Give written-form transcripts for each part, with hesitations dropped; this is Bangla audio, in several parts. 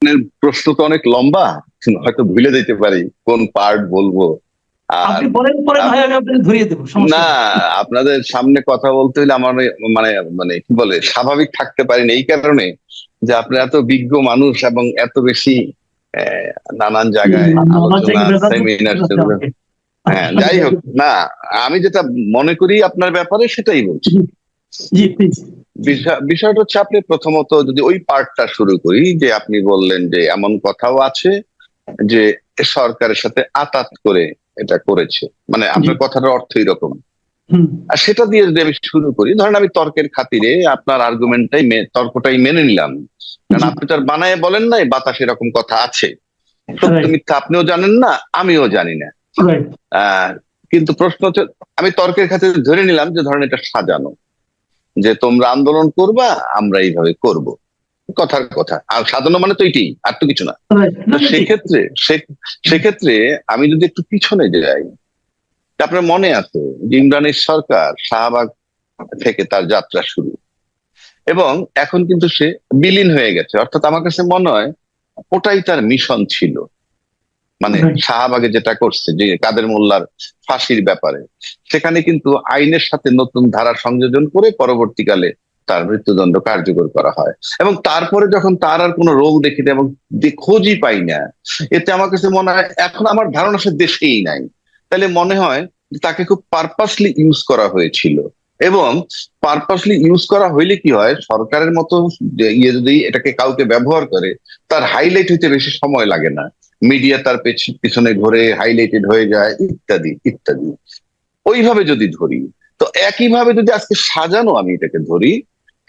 আপনার প্রশ্ন তো অনেক লম্বা, হয়তো ভুলে যেতে পারি কোন পার্ট বলবো। আর আপনি বলেন, পরে না হয় আমি আপনাকে ধরিয়ে দেবো, সমস্যা না, নেই। আপনাদের সামনে কথা বলতে হলে আমার মানে মানে কি বলে স্বাভাবিক থাকতে পারেন এই কারণে যে আপনি এত বিজ্ঞ মানুষ এবং এত বেশি নানান জায়গায় আমার আলোচনা, থেকে ভেজাল সেমিনার। করতে হবে। হ্যাঁ, যাই হোক না, আমি যেটা মনে করি আপনার ব্যাপারে সেটাই বলছি। জি প্লিজ। বিষয়টা হচ্ছে, আপনি প্রথমত যদি ওই পার্টটা শুরু করি, যে আপনি বললেন যে এমন কথাও আছে যে সরকারের সাথে আতাত করে এটা করেছে, মানে আপনার কথাটার অর্থ এরকম। আর সেটা দিয়ে যদি আমি শুরু করি, ধরেন আমি তর্কের খাতিরে আপনার তর্কটাই মেনে নিলাম, কারণ আপনি তো আর বানায় বলেন নাই বাতাস এরকম কথা আছে, সত্য মিথ্যা আপনিও জানেন না, আমিও জানি না। কিন্তু প্রশ্ন হচ্ছে, আমি তর্কের খাতিরে ধরে নিলাম যে ধরেন এটা সাজানো, যে তোমরা আন্দোলন করবা, আমরা এইভাবে করব, কথার কথা, আর সাজানো মানে তো এটাই, আর তো কিছু না। তো সেক্ষেত্রে আমি যদি একটু পিছনে যাই, আপনার মনে আছে যে ইমরানের সরকার শাহবাগ থেকে তার যাত্রা শুরু, এবং এখন কিন্তু সে বিলীন হয়ে গেছে। অর্থাৎ আমার কাছে মনে হয় ওটাই তার মিশন ছিল, মানে শাহবাগে যেটা করছে, যে কাদের মোল্লার ফাঁসির ব্যাপারে, সেখানে কিন্তু আইনের সাথে নতুন ধারা সংযোজন করে পরবর্তীকালে তার মৃত্যুদণ্ড কার্যকর করা হয়। এবং তারপরে যখন তার আর কোনো রোল দেখি না এবং খোঁজই পাই না, এতে আমার কাছে মনে হয়, এখন আমার ধারণা সে দেশেই নাই, তাহলে মনে হয় যে তাকে খুব পারপাসলি ইউজ করা হয়েছিল। এবং পারপাসলি ইউজ করা হইলে কি হয়, সরকারের মতো যদি এটাকে কাউকে ব্যবহার করে, তার হাইলাইট হইতে বেশি সময় লাগে না, মিডিয়া তার পিছনে ঘুরে হাইলাইটেড হয়ে যায়, ইত্যাদি ইত্যাদি। ওইভাবে যদি ধরি, তো একইভাবে যদি আজকে সাজানো আমি এটাকে ধরি,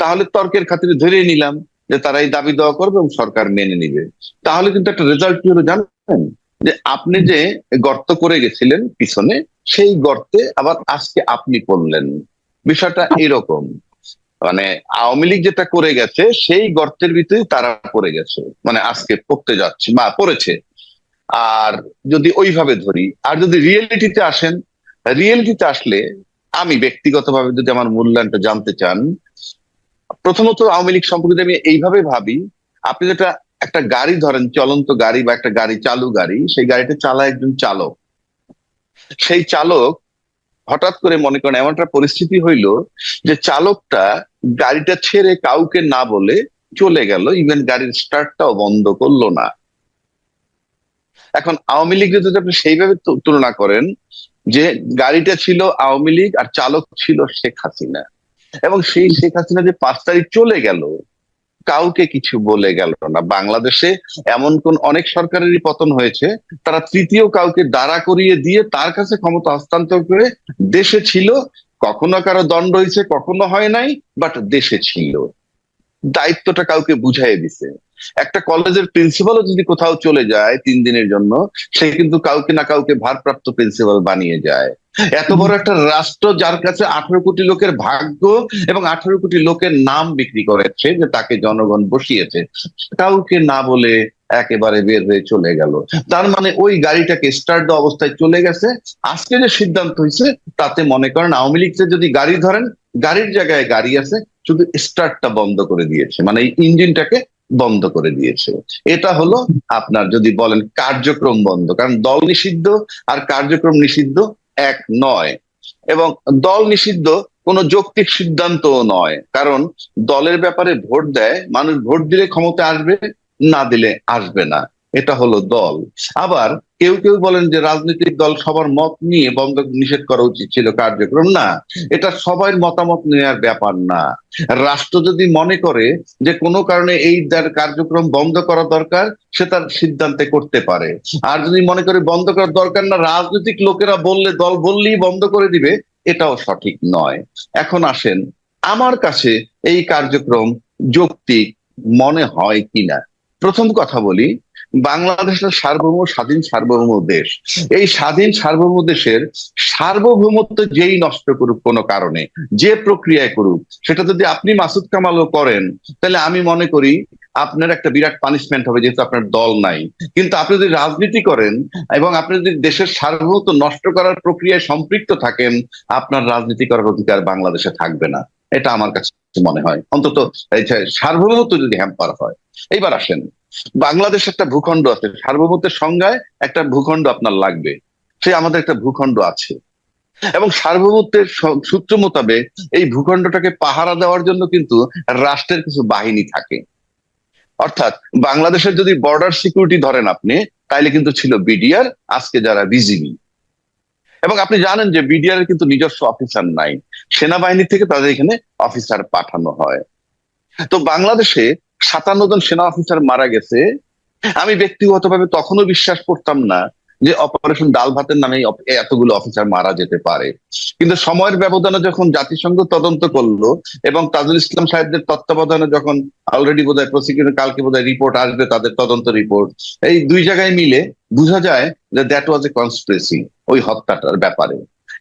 তাহলে তর্কের খাতিরে ধরে নিলাম যে তারা এই দাবি দেওয়া করবে এবং সরকার মেনে নিবে। তাহলে কিন্তু একটা রেজাল্ট কি হলো জানেন, যে আপনি যে গর্ত করে গেছিলেন পিছনে, সেই গর্তে আবার আজকে আপনি পড়লেন। বিষয়টা এরকম, মানে আওয়ামী লীগ যেটা করে গেছে সেই গর্তের ভিতরে তারা পড়ে গেছে, মানে আজকে পড়তে যাচ্ছে বা পড়েছে। আর যদি ওইভাবে ধরি, আর যদি রিয়েলিটিতে আসেন, রিয়েলিটিতে আসলে আমি ব্যক্তিগতভাবে যদি আমার মূল্যায়নটা জানতে চান, প্রথমত আওয়ামী লীগ সম্পর্কে আমি এইভাবে ভাবি, আপনি যেটা একটা গাড়ি ধরেন, চলন্ত গাড়ি বা একটা গাড়ি, চালু গাড়ি, সেই গাড়িটা চালায় একজন চালক। সেই চালক হঠাৎ করে মনে করেন এমন একটা পরিস্থিতি হইলো যে চালকটা গাড়িটা ছেড়ে কাউকে না বলে চলে গেল, ইভেন গাড়ির স্টার্টটাও বন্ধ করলো না। এখন আওয়ামী লীগ যদি আপনি সেইভাবে তুলনা করেন, যে গাড়িটা ছিল আওয়ামী লীগ আর চালক ছিল শেখ হাসিনা, এবং সেই শেখ হাসিনা যে 5 তারিখ চলে গেল, কাউকে কিছু বলে গেল না। বাংলাদেশে এমন কোন অনেক সরকারেরই পতন হয়েছে, তারা তৃতীয় কাউকে দাঁড়া করিয়ে দিয়ে তার কাছে ক্ষমতা হস্তান্তর করে দেশে ছিল, কখনো কারো দণ্ড হয়েছে, কখনো হয় নাই, বাট দেশে ছিল, দায়িত্বটা কাউকে বুঝাই দিছে। একটা কলেজের প্রিন্সিপালও যদি কোথাও চলে যায় 3 দিনের জন্য, সে কিন্তু কাউকে না কাউকে ভারপ্রাপ্ত প্রিন্সিপাল বানিয়ে যায়। এত বড় একটা রাষ্ট্র, যার কাছে 18 কোটি লোকের ভাগ্য এবং 18 কোটি লোকের নাম বিক্রি করেছে, যে তাকে জনগণ বসিয়েছে, কাউকে না বলে একেবারে বের হয়ে চলে গেল। তার মানে ওই গাড়িটাকে স্টার্ট দেওয়া অবস্থায় চলে গেছে। আজকে যে সিদ্ধান্ত হয়েছে, তাতে মনে করেন আওয়ামী লীগ যদি গাড়ি ধরেন, গাড়ির জায়গায় গাড়ি আছে, শুধু স্টার্টটা বন্ধ করে দিয়েছে, মানে এই ইঞ্জিনটাকে বন্ধ করে দিয়েছে। এটা হলো আপনার যদি বলেন কার্যক্রম বন্ধ, কারণ দল নিষিদ্ধ আর কার্যক্রম নিষিদ্ধ এক নয়। এবং দল নিষিদ্ধ কোনো যৌক্তিক সিদ্ধান্তও নয়, কারণ দলের ব্যাপারে ভোট দেয় মানুষ, ভোট দিলে ক্ষমতা আসবে, না দিলে আসবে না, এটা হলো দল। আবার কেউ কেউ বলেন যে রাজনৈতিক দল সবার মত নিয়ে বন্ধ নিষেধ করা উচিত ছিল কার্যক্রম, না, এটা সবার মতামত নেওয়ার ব্যাপার না। রাষ্ট্র যদি মনে করে যে কোনো কারণে এই কার্যক্রম বন্ধ করা দরকার, সে তার সিদ্ধান্তে করতে পারে। আর যদি মনে করে বন্ধ করার দরকার না, রাজনৈতিক লোকেরা বললে, দল বললেই বন্ধ করে দিবে, এটাও সঠিক নয়। এখন আসেন, আমার কাছে এই কার্যক্রম যৌক্তিক মনে হয় কিনা। প্রথম কথা বলি, বাংলাদেশের সার্বভৌম স্বাধীন সার্বভৌম দেশ। এই স্বাধীন সার্বভৌম দেশের সার্বভৌমত্ব যেই নষ্ট করুক কোনো কারণে, যে প্রক্রিয়ায় করুক, সেটা যদি আপনি মাসুদ কামালও করেন, তাহলে আমি মনে করি আপনার একটা বিরাট পানিশমেন্ট হবে, যেহেতু আপনার দল নাই। কিন্তু আপনি যদি রাজনীতি করেন এবং আপনি যদি দেশের সার্বভৌমত্ব নষ্ট করার প্রক্রিয়ায় সম্পৃক্ত থাকেন, আপনার রাজনীতি করার অধিকার বাংলাদেশে থাকবে না। এটা আমার কাছে মনে হয়, অন্তত সার্বভৌমত্ব যদি হ্যাম্পার হয়। এইবার আসেন, বাংলাদেশ একটা ভূখণ্ড আছে, সার্বভৌমত্বের সংজ্ঞায় একটা ভূখণ্ড আপনার লাগবে, সে আমাদের একটা ভূখণ্ড আছে, এবং সার্বভৌমত্বের সূত্র মোতাবেক এই ভূখণ্ডটাকে পাহারা দেওয়ার জন্য কিন্তু রাষ্ট্রের কিছু বাহিনী থাকে। অর্থাৎ বাংলাদেশের যদি বর্ডার সিকিউরিটি ধরেন আপনি, তাইলে কিন্তু ছিল বিডিআর, আজকে যারা বিজিবি। এবং আপনি জানেন যে বিডিআর এর কিন্তু নিজস্ব অফিসার নাই, সেনাবাহিনী থেকে তাদের এখানে অফিসার পাঠানো হয়। তো বাংলাদেশে 57 জন সেনা অফিসার মারা গেছে। আমি ব্যক্তিগতভাবে তখনও বিশ্বাস করতাম না যে অপারেশন ডাল ভাতের নামে এতগুলো অফিসার মারা যেতে পারে। কিন্তু সময়ের ব্যবধানে যখন জাতিসংঘ তদন্ত করলো এবং তাজুল ইসলাম সাহেবদের তত্ত্বাবধানে যখন অলরেডি বোধহয় প্রসিকিউটর কালকে বোধহয় রিপোর্ট আসবে, তাদের তদন্ত রিপোর্ট, এই দুই জায়গায় মিলে বোঝা যায় যে দ্যাট ওয়াজ এ কনস্পিরেসি ওই হত্যাটার ব্যাপারে।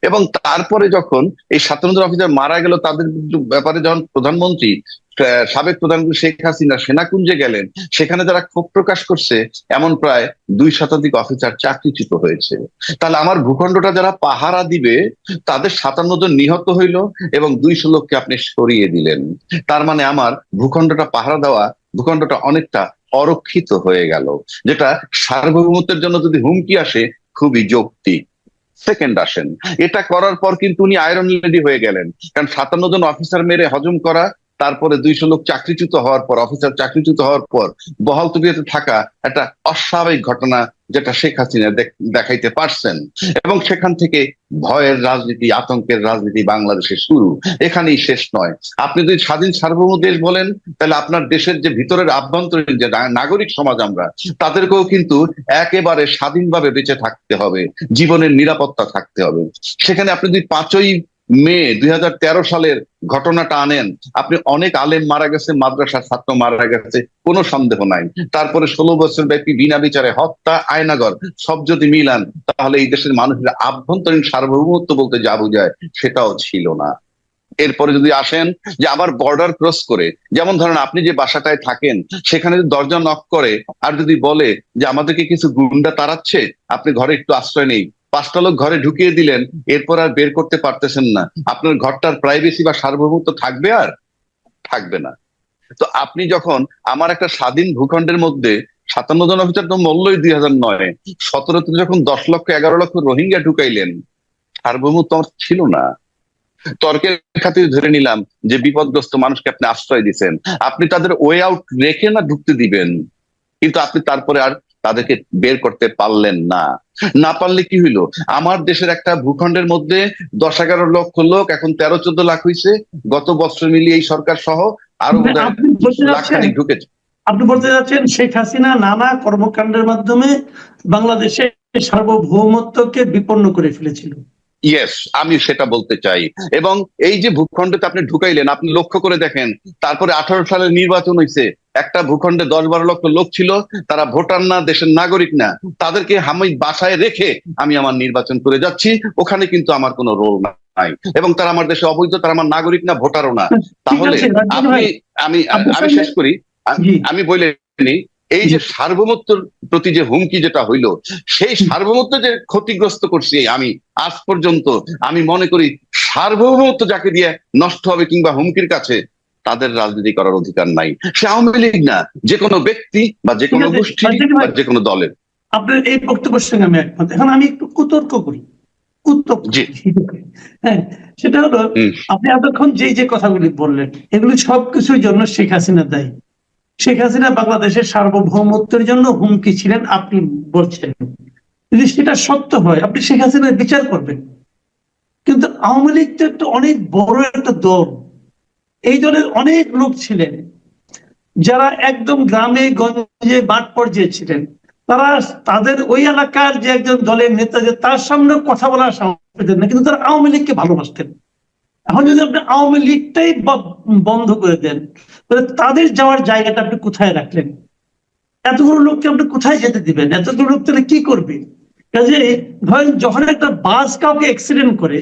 এবং তারপরে যখন এই 57 জন অফিসার মারা গেল, তাদের ব্যাপারে যখন প্রধানমন্ত্রী সাবেক প্রধানমন্ত্রী শেখ হাসিনা সেনাকুঞ্জে গেলেন, সেখানে যারা ক্ষোভ প্রকাশ করছে এমন প্রায় 2 শতাধিক অফিসার চাকরিচ্যুত হয়েছে। তাহলে আমার ভূখণ্ডটা যারা পাহারা দিবে তাদের 57 জন নিহত হইল এবং 200 লোককে আপনি সরিয়ে দিলেন। তার মানে আমার ভূখণ্ডটা পাহারা দেওয়া, ভূখণ্ডটা অনেকটা অরক্ষিত হয়ে গেল, যেটা সার্বভৌমত্বের জন্য যদি হুমকি আসে খুবই যৌক্তিক। সেকেন্ড আসেন, এটা করার পর কিন্তু উনি আয়রন লেডি হয়ে গেলেন, কারণ 57 জন অফিসার মেরে হজম করা, তারপরে 200 লোক চাকরিচ্যুত হওয়ার পর, অফিসার চাকরিচ্যুত হওয়ার পর বহাল তবিয়তে থাকা একটা অস্বাভাবিক ঘটনা, যেটা শেখ হাসিনা দেখাইতে পারছেন। এবং সেখান থেকে ভয়ের রাজনীতি, আতঙ্কের রাজনীতি বাংলাদেশে শুরু। এখানেই শেষ নয়। আপনি যদি স্বাধীন সার্বভৌম দেশ বলেন, তাহলে আপনার দেশের যে ভিতরের আভ্যন্তরীণ যে নাগরিক সমাজ আমরা, তাদেরকেও কিন্তু একেবারে স্বাধীনভাবে বেঁচে থাকতে হবে, জীবনের নিরাপত্তা থাকতে হবে। সেখানে আপনি যদি 5ই মে 2013 সালের ঘটনাটা আনেন, আপনি অনেক আলেম মারা গেছে, মাদ্রাসার ছাত্র মারা গেছে, কোনো সন্দেহ নাই। তারপরে 16 বছর ব্যাপী বিনা বিচারে হত্যা, আয়নাগর, সব যদি মিলান, তাহলে এই দেশের মানুষের আভ্যন্তরীণ সার্বভৌমত্ব বলতে যা বোঝায় সেটাও ছিল না। এরপরে যদি আসেন যে আবার বর্ডার ক্রস করে, যেমন ধরেন আপনি যে বাসাটায় থাকেন সেখানে যদি দরজা নক করে আর যদি বলে যে আমাদেরকে কিছু গুন্ডা তাড়াচ্ছে, আপনি ঘরে একটু আশ্রয় নেই, 5টা লোক ঘরে ঢুকিয়ে দিলেন, এরপর আর বের করতে পারতেছেন না, আপনার ঘরটার প্রাইভেসি বা সার্বভৌমত্ব থাকবে? আর থাকবে না। তো আপনি যখন আমার একটা স্বাধীন ভূখণ্ডের মধ্যে 57 জন অফিসার তো মূল্যই 2009, 17তে যখন 10 লক্ষ 11 লক্ষ রোহিঙ্গা ঢুকাইলেন, সার্বভৌমত্ব আমার ছিল না। তর্কের খাতিরে ধরে নিলাম যে বিপদগ্রস্ত মানুষকে আপনি আশ্রয় দিচ্ছেন, আপনি তাদের ওয়ে আউট রেখে না ঢুকতে দিবেন, কিন্তু আপনি তারপরে আর তাদেরকে বের করতে পারলেন না। না পারলে কি হইলো, আমার দেশের একটা ভূখণ্ডের মধ্যে 10-11 লক্ষ লোক, এখন 13-14 লাখ হয়েছে, গত বছর মিলিয়ে এই সরকার সহ আরো আপনি বলতে লাখ যাচ্ছেন, খানিক ঢুকেছে। আপনি বলতে যাচ্ছেন শেখ হাসিনা নানা কর্মকাণ্ডের মাধ্যমে বাংলাদেশের সার্বভৌমত্বকে বিপন্ন করে ফেলেছিল। ইয়েস, আমি সেটা বলতে চাই। এবং এই যে ভূখণ্ডে আপনি ঢুকাইলেন, আপনি লক্ষ্য করে দেখেন, তারপরে 18 সালের নির্বাচন হয়েছে, একটা ভূখণ্ডে 10-12 লক্ষ লোক ছিল, তারা ভোটার না, দেশের নাগরিক না, তাদেরকে আমি বাসায় রেখে আমি আমার নির্বাচন করে যাচ্ছি, ওখানে কিন্তু আমার কোনো রোল নাই, এবং তারা আমার দেশে অবৈধ, তারা আমার নাগরিক না, ভোটারও না। তাহলে আপনি, আমি শেষ করি, আমি বলে নি, এই যে সার্বভৌমত্বের প্রতি যে হুমকি যেটা হইলো, সেই সার্বভৌমত্ব যে ক্ষতিগ্রস্ত করছি আমি আজ পর্যন্ত, আমি মনে করি সার্বভৌমত্ব যাকে দিয়ে নষ্ট হবে কিংবা হুমকির কাছে, তাদের রাজনীতি করার অধিকার নাই। সে আওয়ামী লীগ না, যে কোনো ব্যক্তি বা যে কোনো গোষ্ঠী বা যে কোনো দলের। আপনার এই বক্তব্যের সঙ্গে আমি একমত। এখন আমি একটু কুতর্ক করি। হ্যাঁ, সেটা হলো, আপনি এতক্ষণ যে কথাগুলি বললেন, এগুলি সবকিছুর জন্য শেখ হাসিনা দায়ী। শেখ হাসিনা বাংলাদেশের সার্বভৌমত্বের জন্য হুমকি ছিলেন, আপনি বলছেন। যদি সেটা সত্য হয়, আপনি শেখ হাসিনার বিচার করবেন। কিন্তু আওয়ামী লীগ তো একটা অনেক বড় একটা দল, এই দলের অনেক লোক ছিলেন যারা একদম গ্রামে গঞ্জে মাঠ পর্যায়ে ছিলেন। তারা তাদের ওই এলাকার যে একজন দলের নেতা, যে তার সামনে কথা বলার সাহস পেতেন না, কিন্তু তারা আওয়ামী লীগকে ভালোবাসতেন। এখন যদি আপনি আওয়ামী লীগটাই বন্ধ করে দেন, তাহলে তাদের যাওয়ার জায়গাটা আপনি কোথায় রাখলেন? এতগুলো লোককে আপনি কোথায় যেতে দিবেন? এতগুলো লোক তাহলে কি করবে? কাজে ধরেন যখন একটা বাস কাউকে অ্যাক্সিডেন্ট করে,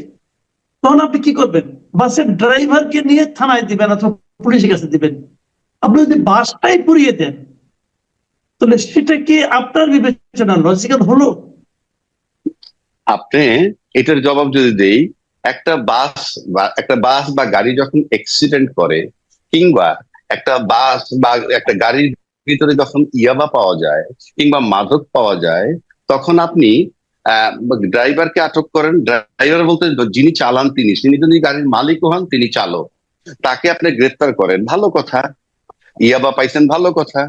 তখন আপনি কি করবেন? বাসের ড্রাইভারকে নিয়ে থানায় দিবেন অথবা পুলিশের কাছে দিবেন। আপনি যদি বাসটাই পুড়িয়ে দেন, তাহলে সেটা কি আপনার বিবেচনা লজিক্যাল হলো? আপনি এটার জবাব যদি দেই, একটা বাস বা গাড়ি যখন অ্যাক্সিডেন্ট করে, কিংবা একটা বাস বা একটা গাড়ির ভিতরে যখন ইয়াবা পাওয়া যায় কিংবা মাদক পাওয়া যায়, তখন আপনি ড্রাইভারকে আটক করেন। ড্রাইভার বলতে যিনি চালান তিনি যদি গাড়ির মালিক হন, তিনি চালক, তাকে আপনি গ্রেফতার করেন, ভালো কথা। ইয়াবা পাইছেন, ভালো কথা।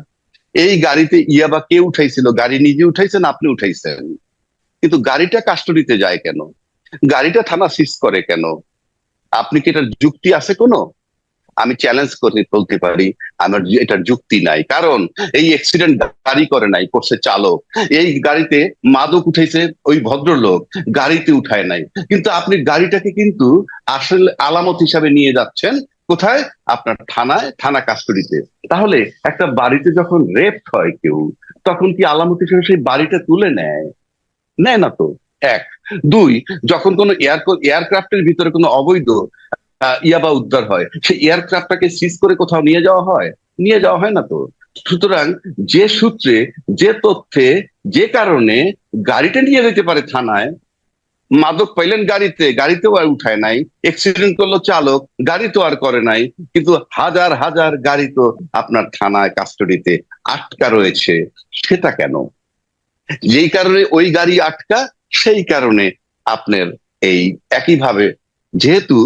এই গাড়িতে ইয়াবা কে উঠাইছিল? গাড়ি নিজে উঠাইছেন, আপনি উঠাইছেন, কিন্তু গাড়িটা কাস্টডিতে যায় কেন? গাড়িটা থানা সিজ করে কেন? আপনি কি এটার যুক্তি আছে কোনো? আমি চ্যালেঞ্জ করে বলতে পারি আমার এটার যুক্তি নাই। কারণ এই অ্যাক্সিডেন্ট গাড়ি করে নাই, করছে চালক। এই গাড়িতে মাদক উঠাইছে ওই ভদ্রলোক, গাড়িতে উঠায় নাই। কিন্তু আপনি গাড়িটাকে কিন্তু আসলে আলামত হিসাবে নিয়ে যাচ্ছেন কোথায়? আপনার থানায়, থানা কাস্টডিতে। তাহলে একটা বাড়িতে যখন রেপ হয় কেউ, তখন কি আলামত হিসেবে সেই বাড়িটা তুলে নেয়? নেয় না তো। এক। দুই, যখন কোনো এয়ারক্রাফটের ভিতরে কোনো অবৈধ ইয়াবা উদ্ধার হয়, সেই এয়ারক্রাফটটাকে সিজ করে কোথাও নিয়ে যাওয়া হয়? নিয়ে যাওয়া হয় না তো। সুতরাং যে সূত্রে, যে তথ্যে, যে কারণে গাড়িটা নিয়ে যেতে পারে থানায়, মাদক পাইলেন গাড়িতে, গাড়িতেও আর উঠায় নাই, অ্যাক্সিডেন্ট করলো চালক, গাড়ি তো আর করে নাই, কিন্তু হাজার হাজার গাড়ি তো আপনার থানায় কাস্টডিতে আটকা রয়েছে। সেটা কেন? যেই কারণে ওই গাড়ি আটকা, সেই কারণে আপনার এই একইভাবে, যেহেতু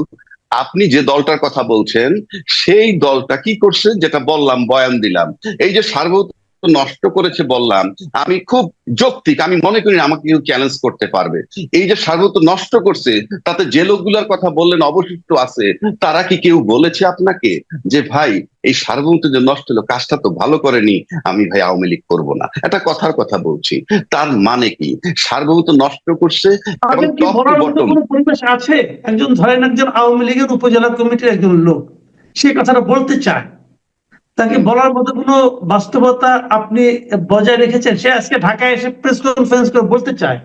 আপনি যে দলটার কথা বলছেন, সেই দলটা কি করছে, যেটা বললাম, বয়ান দিলাম, এই যে সার্বভৌমত্ব নষ্ট করেছে বললাম, আমি খুব যৌক্তিক, আমি মনে করি না আমাকে কেউ চ্যালেঞ্জ করতে পারবে। এই যে সার্বভৌমত্ব নষ্ট করছে, তাতে যে লোকগুলোর কথা বললেন অবশিষ্ট আছে, তারা কি কেউ বলেছে আপনাকে যে ভাই এই সার্বভৌমত্ব যে নষ্ট হলো, কাজটা তো ভালো করেনি, আমি ভাই আওয়ামী লীগ করবো না? এটা কথার কথা বলছি। তার মানে কি? সার্বভৌমত্ব নষ্ট করছে এবং তাদের কি টপ টু বলার মতো বটম। কোনো পরিবেশ আছে? একজন ধরেন একজন আওয়ামী লীগের উপজেলা কমিটির একজন লোক সে কথাটা বলতে চায়, তাকে বলার মতো কোনো বাস্তবতা আপনি বজায় রেখেছেন? সে আজকে ঢাকায় এসে প্রেস কনফারেন্স করে বলতে চায়,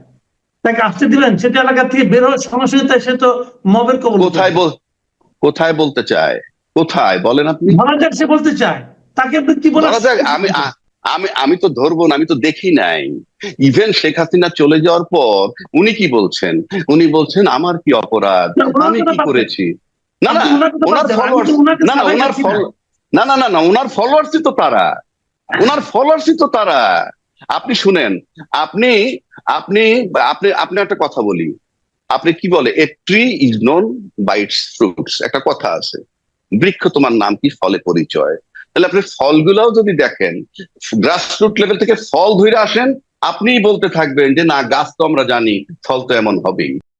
তাকে আসতে দিলেন? সেটা এলাকা থেকে বের হওয়ার সরাসরি তাই সে তো মবের কবল। কোথায় বলতে চায়? কোথায় বলেন আপনি? ধরা যাক সে বলতে চায়, তাকে আপনি কি বলার? ধরা যাক, আমি তো ধরবো না, আমি তো দেখি নাই। ইভেন শেখ হাসিনা চলে যাওয়ার পর উনি কি বলছেন? উনি বলছেন আমার কি অপরাধ, আমি কি করেছি? না না, ওনার ফলোয়ার্স, না না ওনার না না না না ওনার ফলোয়ার্সই তো তারা, ওনার ফলোয়ার্সই তো তারা। আপনি শুনেন, আপনি আপনি আপনি আপনি একটা কথা বলি, আপনি কি বলে, a tree is known by its fruits, একটা কথা আছে, বৃক্ষ তোমার নাম কি, ফলে পরিচয়। তাহলে আপনি ফলগুলোও যদি দেখেন, গ্রাসরুট লেভেল থেকে ফল ধরে আসেন, আপনিই বলতে থাকবেন যে না, গাছ তো আমরা জানি, ফল তো এমন হবেই।